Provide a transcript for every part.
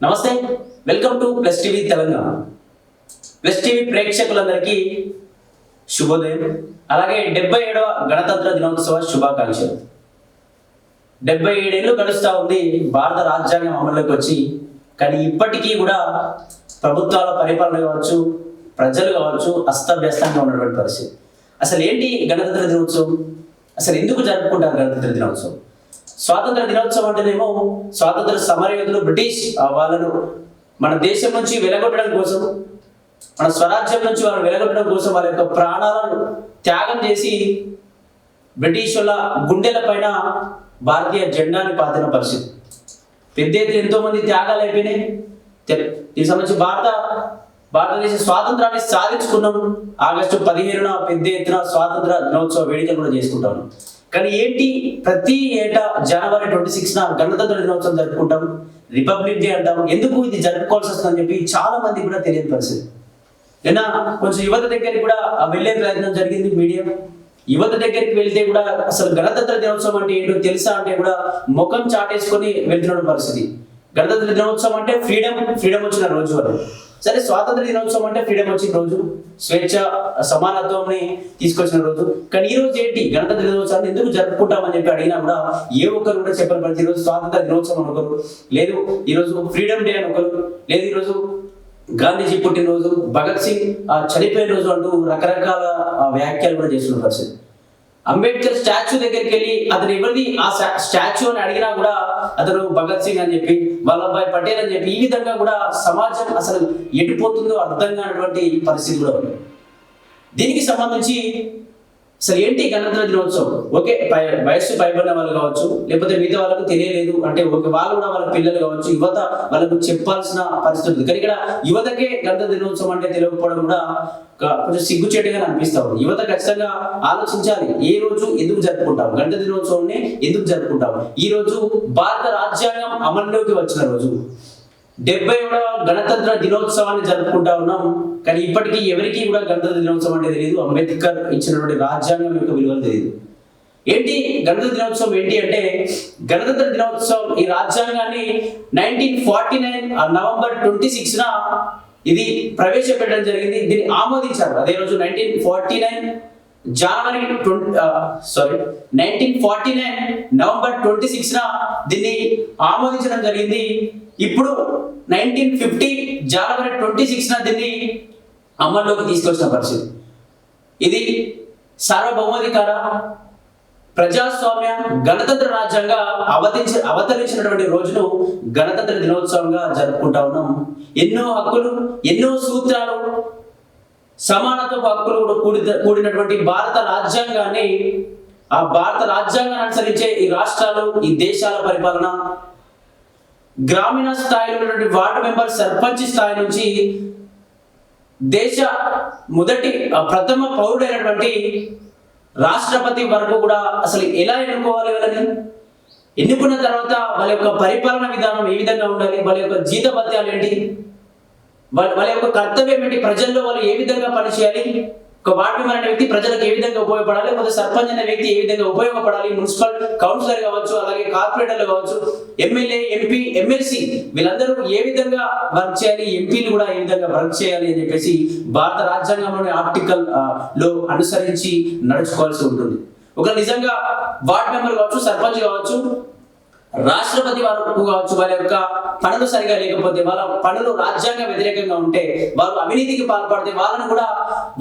నమస్తే, welcome to plus TV Telangana. Plus TV ప్రేక్షకులందరికీ శుభోదయం. అలాగే 77వ గణతంత్ర దినోత్సవ శుభాకాంక్షలు. 77 ఏళ్ళు గడుస్తూ ఉంది భారత రాజ్యాంగం అమల్లోకి వచ్చి. కానీ ఇప్పటికీ కూడా ప్రభుత్వాల పరిపాలన కావచ్చు, ప్రజలు కావచ్చు, అస్తవ్యస్తంగా ఉన్నటువంటి పరిస్థితి. అసలు ఏంటి గణతంత్ర దినోత్సవం? అసలు ఎందుకు జరుపుకుంటారు గణతంత్ర దినోత్సవం? స్వాతంత్ర దినోత్సవం అంటేనేమో స్వాతంత్ర సమరయోధులు బ్రిటిష్ వాళ్ళను మన దేశం నుంచి వెలగొట్టడం కోసం, మన స్వరాజ్యం నుంచి వాళ్ళని వెలగొట్టడం కోసం వాళ్ళ యొక్క ప్రాణాలను త్యాగం చేసి బ్రిటిష్ వాళ్ళ గుండెల పైన భారతీయ జెండాని పాతిన పరిస్థితి. పెద్ద ఎత్తున ఎంతో మంది త్యాగాలు అయిపోయినాయి. దీనికి సంబంధించి భారతదేశ స్వాతంత్రాన్ని సాధించుకున్నాం. ఆగస్టు 15న పెద్ద ఎత్తున స్వాతంత్ర దినోత్సవ వేడుకలు కూడా చేసుకుంటాం. కానీ ఏంటి, ప్రతి ఏటా జనవరి 26న గణతంత్ర దినోత్సవం జరుపుకుంటాం, రిపబ్లిక్ డే అంటాం. ఎందుకు ఇది జరుపుకోవాల్సి వస్తుందని చెప్పి చాలా మంది కూడా తెలియని పరిస్థితి. నిన్న కొంచెం యువత దగ్గరికి కూడా వెళ్ళే ప్రయత్నం జరిగింది మీడియా. యువత దగ్గరికి వెళ్తే కూడా అసలు గణతంత్ర దినోత్సవం అంటే ఏంటో తెలుసా అంటే కూడా ముఖం చాటేసుకొని వెళ్తున్న పరిస్థితి. గణతంత్ర దినోత్సవం అంటే ఫ్రీడమ్ వచ్చిన రోజు అని. సరే, స్వాతంత్ర దినోత్సవం అంటే ఫ్రీడమ్ వచ్చిన రోజు, స్వేచ్ఛ సమానత్వాన్ని తీసుకొచ్చిన రోజు. కానీ ఈ రోజు ఏంటి, గణతంత్ర దినోత్సవాన్ని ఎందుకు జరుపుకుంటామని చెప్పి అడిగినా కూడా ఏ ఒక్కరు కూడా చెప్పని పరిస్థితి. ఈరోజు స్వాతంత్ర దినోత్సవం అని ఒకరు, లేదు ఈరోజు ఫ్రీడమ్ డే అని ఒకరు, లేదు ఈరోజు గాంధీజీ పుట్టినరోజు, భగత్ సింగ్ చనిపోయిన రోజు అంటూ రకరకాల వ్యాఖ్యలు కూడా చేస్తున్న పరిస్థితి. అంబేద్కర్ స్టాచ్యూ దగ్గరికి వెళ్ళి అతను ఎవరిది ఆ స్టాచ్యూ అని అడిగినా కూడా అతను భగత్ సింగ్ అని చెప్పి, వల్లభాయ్ పటేల్ అని చెప్పి, ఈ విధంగా కూడా సమాజం అసలు ఎటుపోతుందో అర్థం కానటువంటి పరిస్థితి కూడా ఉంది. దీనికి సంబంధించి అసలు ఏంటి గణతంత్ర దినోత్సవం? ఓకే, వయస్సు పైబడిన వాళ్ళు కావచ్చు, లేకపోతే మిగతా వాళ్ళకు తెలియలేదు అంటే ఓకే, వాళ్ళు కూడా వాళ్ళ పిల్లలు కావచ్చు, యువత వాళ్ళకు చెప్పాల్సిన పరిస్థితి ఉంది. కానీ ఇక్కడ యువతకే గణతంత్ర దినోత్సవం అంటే తెలియకపోవడం కూడా కొంచెం సిగ్గుచేటుగా అనిపిస్తా ఉంది. యువత ఖచ్చితంగా ఆలోచించాలి, ఏ రోజు ఎందుకు జరుపుకుంటాం, గణతంత్ర దినోత్సవాన్ని ఎందుకు జరుపుకుంటాం. ఈ రోజు భారత రాజ్యాంగం అమల్లోకి వచ్చిన రోజు, 70వ గణతంత్ర దినోత్సవాన్ని జరుపుకుంటా ఉన్నాం. కానీ ఇప్పటికీ ఎవరికి కూడా గణతంత్ర దినోత్సవం అంటే తెలియదు, అంబేద్కర్ ఇచ్చినటువంటి రాజ్యాంగం యొక్క విలువలు తెలియదు. ఏంటి గణతంత్ర దినోత్సవం ఏంటి అంటే, గణతంత్ర దినోత్సవం ఈ రాజ్యాంగాన్ని 1949 నవంబర్ 26న ఇది ప్రవేశపెట్టడం జరిగింది. దీన్ని ఆమోదించారు అదే రోజు 1949 నవంబర్ 26న దీన్ని ఆమోదించడం జరిగింది. ఇప్పుడు 1950 జనవరి 26న దీన్ని అమల్లోకి తీసుకొచ్చిన పరిస్థితి. ఇది సార్వభౌమాధికార ప్రజాస్వామ్య గణతంత్ర రాజ్యాంగంగా అవతరించినటువంటి రోజును గణతంత్ర దినోత్సవంగా జరుపుకుంటా ఉన్నాం. ఎన్నో హక్కులు, ఎన్నో సూత్రాలు, సమానత్వ హక్కులు కూడినటువంటి భారత రాజ్యాంగాన్ని, ఆ భారత రాజ్యాంగాన్ని అనుసరించే ఈ రాష్ట్రాలు, ఈ దేశాల పరిపాలన, గ్రామీణ స్థాయిలో ఉన్నటువంటి వార్డు మెంబర్, సర్పంచ్ స్థాయి నుంచి దేశ ప్రథమ పౌరుడైనటువంటి రాష్ట్రపతి వరకు కూడా అసలు ఎలా ఎన్నుకోవాలి, వాళ్ళని ఎన్నుకున్న తర్వాత వాళ్ళ యొక్క పరిపాలన విధానం ఏ విధంగా ఉండాలి, వాళ్ళ యొక్క జీతభత్యాలు ఏంటి, వాళ్ళ యొక్క కర్తవ్యం ఏంటి, ప్రజల్లో వాళ్ళు ఏ విధంగా పనిచేయాలి, ఒక వార్డు మెంబర్ అనే వ్యక్తి ప్రజలకు ఏ విధంగా ఉపయోగపడాలి, లేకపోతే సర్పంచ్ అనే వ్యక్తి ఏ విధంగా ఉపయోగపడాలి, మున్సిపల్ కౌన్సిలర్ కావచ్చు, అలాగే కార్పొరేటర్లు కావచ్చు, ఎమ్మెల్యే, ఎంపీ, ఎమ్మెల్సీ వీళ్ళందరూ ఏ విధంగా వర్క్ చేయాలి, ఎంపీలు కూడా ఏ విధంగా వర్క్ చేయాలి అని చెప్పేసి భారత రాజ్యాంగంలోని ఆర్టికల్ లో అనుసరించి నడుచుకోవాల్సి ఉంటుంది. ఒక నిజంగా వార్డు మెంబర్ కావచ్చు, సర్పంచ్ కావచ్చు, రాష్ట్రపతి వరకు కావచ్చు, వాళ్ళ యొక్క పనులు సరిగా లేకపోతే, వాళ్ళ పనులు రాజ్యాంగ వ్యతిరేకంగా ఉంటే, వాళ్ళు అవినీతికి పాల్పడితే వాళ్ళను కూడా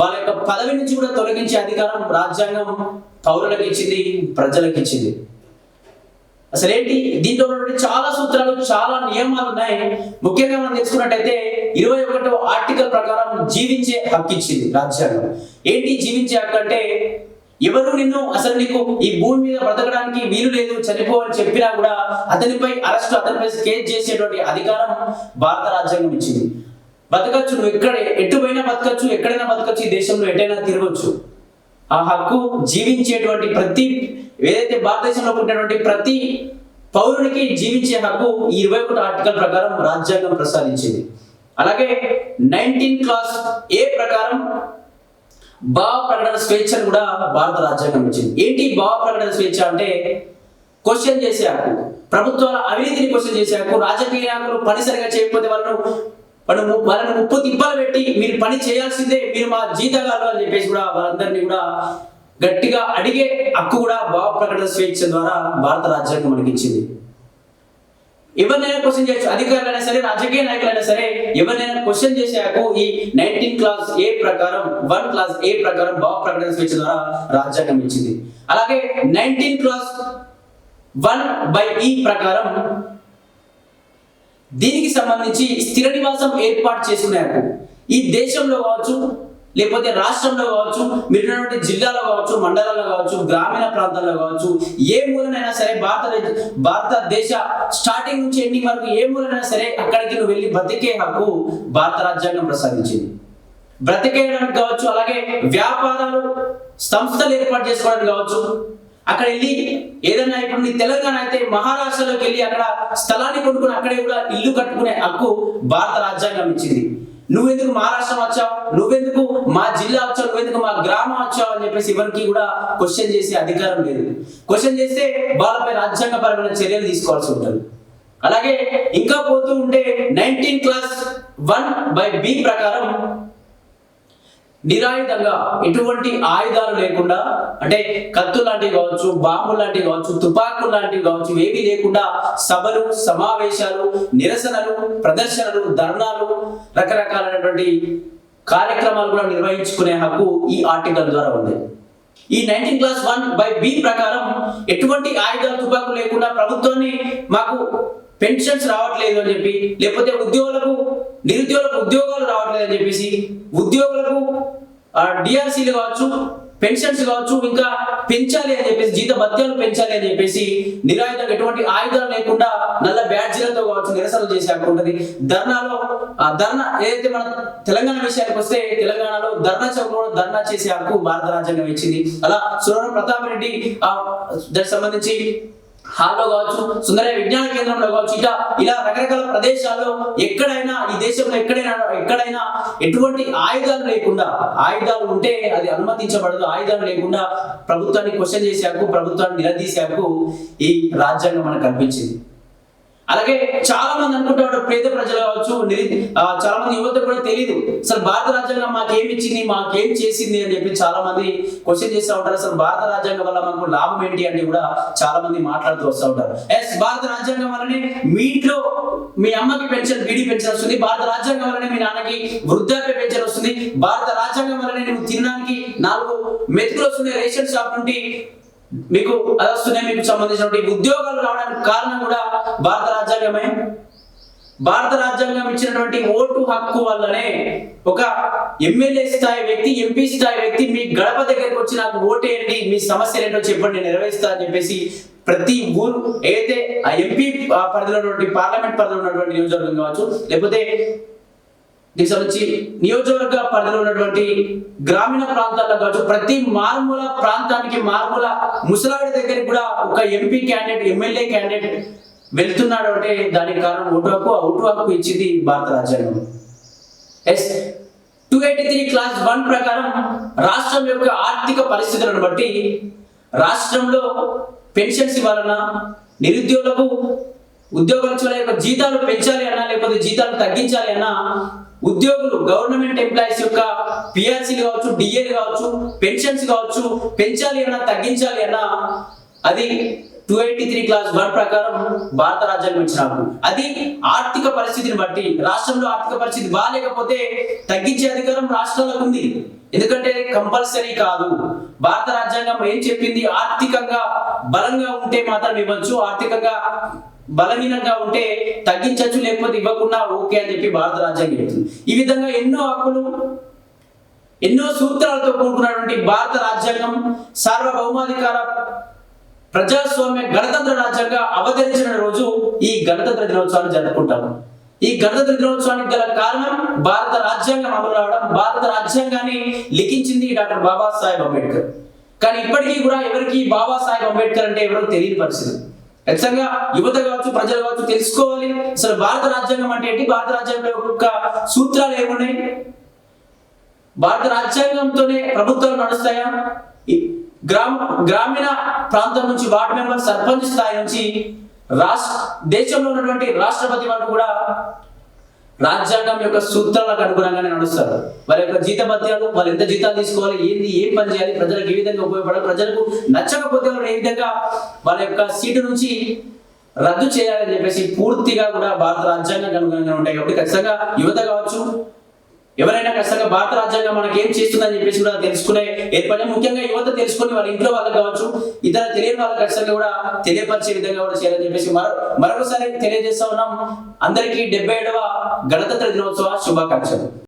వాళ్ళ యొక్క పదవి నుంచి కూడా తొలగించే అధికారం రాజ్యాంగం పౌరులకు ఇచ్చింది, ప్రజలకు ఇచ్చింది. అసలు ఏంటి, దీంట్లో ఉన్నటువంటి చాలా సూత్రాలు, చాలా నియమాలు ఉన్నాయి. ముఖ్యంగా మనం తెలుసుకున్నట్టయితే 21వ ఆర్టికల్ ప్రకారం జీవించే హక్కు ఇచ్చింది రాజ్యాంగం. ఏంటి జీవించే హక్కు అంటే, ఎవరు నిన్ను అసలు నీకు ఈ భూమి మీద బ్రతకడానికి వీలు లేదు, చనిపోవని చెప్పినా కూడా అతనిపై అరెస్ట్, అతనిపై కేసు చేసేటువంటి అధికారం భారత రాజ్యాంగం ఇచ్చింది. బతకచ్చు, నువ్వు ఎటు పోయినా బతకచ్చు, ఎక్కడైనా బతకచ్చు, ఈ దేశంలో ఎటైనా తిరగచ్చు. ఆ హక్కు జీవించేటువంటి ఏదైతే భారతదేశంలో ఉన్నటువంటి ప్రతి పౌరునికి జీవించే హక్కు ఈ 21 ఆర్టికల్ ప్రకారం రాజ్యాంగం ప్రసాదించింది. అలాగే 19 క్లాస్ ఏ ప్రకారం భావ ప్రకటన స్వేచ్ఛను కూడా భారత రాజ్యాంగం ఇచ్చింది. ఏంటి భావ ప్రకటన స్వేచ్ఛ అంటే, క్వశ్చన్ చేసే హక్కు, ప్రభుత్వాల అవినీతిని క్వశ్చన్ చేసే హక్కు, రాజకీయ నాయకులు పని సరిగా చేయకపోతే వాళ్ళను ముప్పు తిప్పలు పెట్టి మీరు పని చేయాల్సిందే, మీరు మా జీతగాలు అని చెప్పేసి కూడా వాళ్ళందరినీ కూడా గట్టిగా అడిగే హక్కు కూడా భావ ప్రకటన స్వేచ్ఛ ద్వారా భారత రాజ్యాంగం మనకి ఇచ్చింది. ఎవరినైనా క్వశ్చన్ చేయొచ్చు, అధికారులైనా సరే రాజకీయ నాయకులైనా సరే ఎవరినైనా క్వశ్చన్ చేసే హక్కు ఈ 19 క్లాస్ ఏ ప్రకారం 1 క్లాస్ ఏ ప్రకారం భావ ప్రకటన స్వేచ్ఛ ద్వారా రాజ్యాంగం ఇచ్చింది. అలాగే 19 క్లాస్ 1/E ప్రకారం దీనికి సంబంధించి స్థిర నివాసం ఏర్పాటు చేసుకునే హక్కు ఈ దేశంలో కావచ్చు, లేకపోతే రాష్ట్రంలో కావచ్చు, మీరున్నటువంటి జిల్లాలో కావచ్చు, మండలాల్లో కావచ్చు, గ్రామీణ ప్రాంతాల్లో కావచ్చు, ఏ మూలనైనా సరే భారతదేశ స్టార్టింగ్ నుంచి ఎండింగ్ వరకు ఏ మూలనైనా సరే అక్కడికి నువ్వు వెళ్ళి బ్రతికే హక్కు భారత రాజ్యాంగం ప్రసాదించింది. బ్రతికేయడానికి కావచ్చు, అలాగే వ్యాపారాలు సంస్థలు ఏర్పాటు చేసుకోవడానికి కావచ్చు, అక్కడ వెళ్ళి ఏదైనా ఇప్పుడు నీ తెలంగాణ అయితే మహారాష్ట్రలోకి వెళ్ళి అక్కడ స్థలాన్ని కొనుక్కుని అక్కడే కూడా ఇల్లు కట్టుకునే హక్కు భారత రాజ్యాంగం ఇచ్చింది. నువ్వెందుకు మహారాష్ట్ర వచ్చావు, నువ్వెందుకు మా జిల్లా వచ్చావు, నువ్వెందుకు మా గ్రామం వచ్చావు అని చెప్పేసి ఎవరికి కూడా క్వశ్చన్ చేసే అధికారం లేదు. క్వశ్చన్ చేస్తే వాళ్ళపై రాజ్యాంగపరమైన చర్యలు తీసుకోవాల్సి ఉంటుంది. అలాగే ఇంకా పోతూ ఉంటే 19 క్లాస్ 1/B ప్రకారం నిరాయుధంగా ఎటువంటి ఆయుధాలు లేకుండా, అంటే కత్తులు లాంటివి కావచ్చు, బాంబులు లాంటివి కావచ్చు, తుపాకులు లాంటివి కావచ్చు, ఏవి లేకుండా సభలు, సమావేశాలు, నిరసనలు, ప్రదర్శనలు, ధర్నాలు, రకరకాలైనటువంటి కార్యక్రమాలు కూడా నిర్వహించుకునే హక్కు ఈ ఆర్టికల్ ద్వారా ఉంది. ఈ 19 క్లాస్ 1/B ప్రకారం ఎటువంటి ఆయుధాలు, తుపాకులు లేకుండా ప్రభుత్వాన్ని మాకు పెన్షన్స్ రావట్లేదు అని చెప్పి, లేకపోతే నిరుద్యోగులకు ఉద్యోగాలు రావట్లేదు అని చెప్పేసి, ఉద్యోగులకు డిఆర్సీలు కావచ్చు, పెన్షన్స్ కావచ్చు ఇంకా పెంచాలి అని చెప్పేసి, జీత భత్యాలు పెంచాలి అని చెప్పేసి నిరాయుధంగా ఎటువంటి ఆయుధాలు లేకుండా నల్ల బ్యాడ్జీలతో కావచ్చు నిరసనలు చేసే హక్కు ఉంటుంది. ధర్నా ఏదైతే మన తెలంగాణ విషయానికి వస్తే తెలంగాణలో ధర్నా చౌక్ ధర్నా చేసే హక్కు భారత రాజ్యాంగం ఇచ్చింది. అలా సురవరం ప్రతాప్ రెడ్డి దానికి సంబంధించి హాల్లో కావచ్చు, సుందరయ్య విజ్ఞాన కేంద్రంలో కావచ్చు, ఇలా రకరకాల ప్రదేశాల్లో ఎక్కడైనా ఈ దేశంలో ఎక్కడైనా ఎటువంటి ఆయుధాలు లేకుండా, ఆయుధాలు ఉంటే అది అనుమతించబడదు, ఆయుధాలు లేకుండా ప్రభుత్వాన్ని క్వశ్చన్ చేసే హక్కు, ప్రభుత్వాన్ని నిలదీసే హక్కు ఈ రాజ్యాంగం మనకు కల్పించింది. అలాగే చాలా మంది అనుకుంటాడు, పేద ప్రజలు కావచ్చు, చాలా మంది యువత కూడా తెలియదు అసలు భారత రాజ్యాంగం మాకేం ఇచ్చింది, మాకేం చేసింది అని చెప్పి చాలా మంది క్వశ్చన్ చేస్తూ ఉంటారు. అసలు భారత రాజ్యాంగం వల్ల మనకు లాభం ఏంటి అంటే కూడా చాలా మంది మాట్లాడుతూ వస్తూ ఉంటారు. భారత రాజ్యాంగం వల్లనే మీ ఇంట్లో మీ అమ్మకి పెన్షన్, బీడీ పెన్షన్ వస్తుంది, భారత రాజ్యాంగం వల్లనే మీ నాన్నకి వృద్ధాప్య పెన్షన్ వస్తుంది, భారత రాజ్యాంగం వల్లనే నువ్వు తినడానికి 4 మెతుకులు వస్తున్నాయి రేషన్ షాప్ నుండి, మీకు అది వస్తున్నాయి, మీకు సంబంధించినటువంటి ఉద్యోగాలు రావడానికి కారణం కూడా భారత రాజ్యాంగమే. భారత రాజ్యాంగం ఇచ్చినటువంటి ఓటు హక్కు వల్లనే ఒక ఎమ్మెల్యే స్థాయి వ్యక్తి, ఎంపీ స్థాయి వ్యక్తి మీ గడప దగ్గరికి వచ్చి నాకు ఓటేయండి, మీ సమస్యలు ఏంటో చెప్పండి, నేను నెరవేరుస్తా అని చెప్పేసి ప్రతి ఊరు ఏదైతే ఆ ఎంపీ పరిధిలో ఉన్నటువంటి, పార్లమెంట్ పరిధిలో ఉన్నటువంటి నియోజకవర్గం కావచ్చు, లేకపోతే దీనికి సంబంధించి నియోజకవర్గ పరిధిలో ఉన్నటువంటి గ్రామీణ ప్రాంతాల్లో కావచ్చు, ప్రతి మారుమూల ప్రాంతానికి, మారుమూల ముసలాడి దగ్గరికి కూడా ఒక ఎంపీ క్యాండిడేట్, ఎమ్మెల్యే క్యాండిడేట్ వెళ్తున్నాడు అంటే దానికి కారణం ఓటు హక్కు. ఆ ఓటు హక్కు ఇచ్చింది భారత రాజ్యాంగం. 283 క్లాస్ 1 ప్రకారం రాష్ట్రం యొక్క ఆర్థిక పరిస్థితులను బట్టి రాష్ట్రంలో పెన్షన్స్ ఇవ్వాలన్నా, నిరుద్యోగులకు ఉద్యోగాల యొక్క జీతాలు పెంచాలి అన్నా, లేకపోతే జీతాలు తగ్గించాలి అన్నా, ఉద్యోగులు గవర్నమెంట్ ఎంప్లాయీస్ యొక్క పిఆర్సీలు కావచ్చు, డిఏలు కావచ్చు, పెన్షన్స్ కావచ్చు పెంచాలి అన్నా, తగ్గించాలి అన్నా అది 283 క్లాస్ 1 ప్రకారం భారత రాజ్యాంగం ఇచ్చినప్పుడు అది ఆర్థిక పరిస్థితిని బట్టి, రాష్ట్రంలో ఆర్థిక పరిస్థితి బాగాలేకపోతే తగ్గించే అధికారం రాష్ట్రాలకు ఉంది. ఎందుకంటే కంపల్సరీ కాదు. భారత రాజ్యాంగం ఏం చెప్పింది, ఆర్థికంగా బలంగా ఉంటే మాత్రం ఇవ్వచ్చు, ఆర్థికంగా బలహీనంగా ఉంటే తగ్గించవచ్చు, లేకపోతే ఇవ్వకుండా ఓకే అని చెప్పి భారత రాజ్యాంగం చెప్తుంది. ఈ విధంగా ఎన్నో హక్కులు, ఎన్నో సూత్రాలతో కూడుకున్నటువంటి భారత రాజ్యాంగం సార్వభౌమాధికార ప్రజాస్వామ్య గణతంత్ర రాజ్యాంగంగా అవతరించిన రోజు ఈ గణతంత్ర దినోత్సవాన్ని జరుపుకుంటాము. ఈ గణతంత్ర దినోత్సవానికి గల కారణం భారత రాజ్యాంగం అమలు రావడం. భారత రాజ్యాంగాన్ని లిఖించింది డాక్టర్ బాబాసాహెబ్ అంబేద్కర్. కానీ ఇప్పటికీ కూడా ఎవరికి బాబాసాహెబ్ అంబేద్కర్ అంటే ఎవరో తెలియని పరిస్థితి. ఖచ్చితంగా యువత కావచ్చు, ప్రజలు కావచ్చు తెలుసుకోవాలి అసలు భారత రాజ్యాంగం అంటే ఏంటి, భారత రాజ్యాంగం యొక్క సూత్రాలు ఏమున్నాయి, భారత రాజ్యాంగంతోనే ప్రభుత్వాలు నడుస్తాయా, గ్రామీణ ప్రాంతం నుంచి వార్డు మెంబర్, సర్పంచ్ స్థాయి నుంచి దేశంలో ఉన్నటువంటి రాష్ట్రపతి వరకు కూడా రాజ్యాంగం యొక్క సూత్రాలకు అనుగుణంగానే నడుస్తారు. వాళ్ళ యొక్క జీతభత్యాలు, వాళ్ళు ఎంత జీతాలు తీసుకోవాలి, ఏంది, ఏం పని చేయాలి, ప్రజలకు ఏ విధంగా ఉపయోగపడాలి, ప్రజలకు నచ్చకపోతే వాళ్ళు ఏ విధంగా వాళ్ళ యొక్క సీటు నుంచి రద్దు చేయాలని చెప్పేసి పూర్తిగా కూడా భారత రాజ్యాంగానికి అనుగుణంగా ఉంటాయి. కాబట్టి ఖచ్చితంగా యువత కావచ్చు, ఎవరైనా ఖచ్చితంగా భారత రాజ్యాంగం మనకి ఏం చేస్తుందని చెప్పేసి కూడా తెలుసుకునే ఏర్పడి, ముఖ్యంగా యువత తెలుసుకుని వాళ్ళ ఇంట్లో వాళ్ళకి కావచ్చు, ఇతర తెలియని వాళ్ళకి ఖచ్చితంగా కూడా తెలియపరిచే విధంగా కూడా చేయాలని చెప్పేసి మరొకసారి తెలియజేస్తా ఉన్నాం. అందరికీ 77వ గణతంత్ర దినోత్సవ శుభాకాంక్షలు.